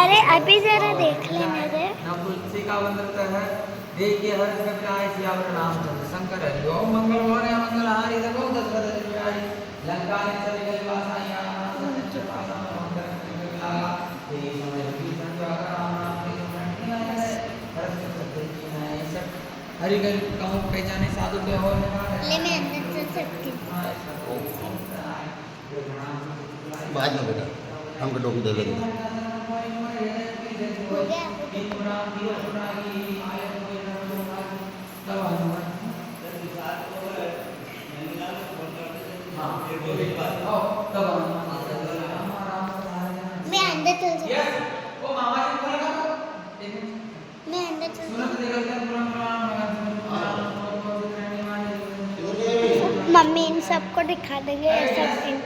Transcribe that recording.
अरे अभी जरा देख लेने दे। तुलसी का वंदत है देखिए हर कपिलाय सियावर नाम शंकर हरि ओम मंगल गौर मंगल हारी जगो दशरथ जयाई लंका ने चले गए वासाया पासा मंगल कपिला हे समय की संजय राम नाम के स्मरण है हर सत्य की है सब हरि गण कहूं पहचाने साधु के हो ले मैं अंदर चल सकती बाद में बेटा हमको डोक दे लेंगे हो गया मैं अंदर चल सकती मैं अंदर चल मम्मी इन सबको दिखा देंगे ऐसा सीन।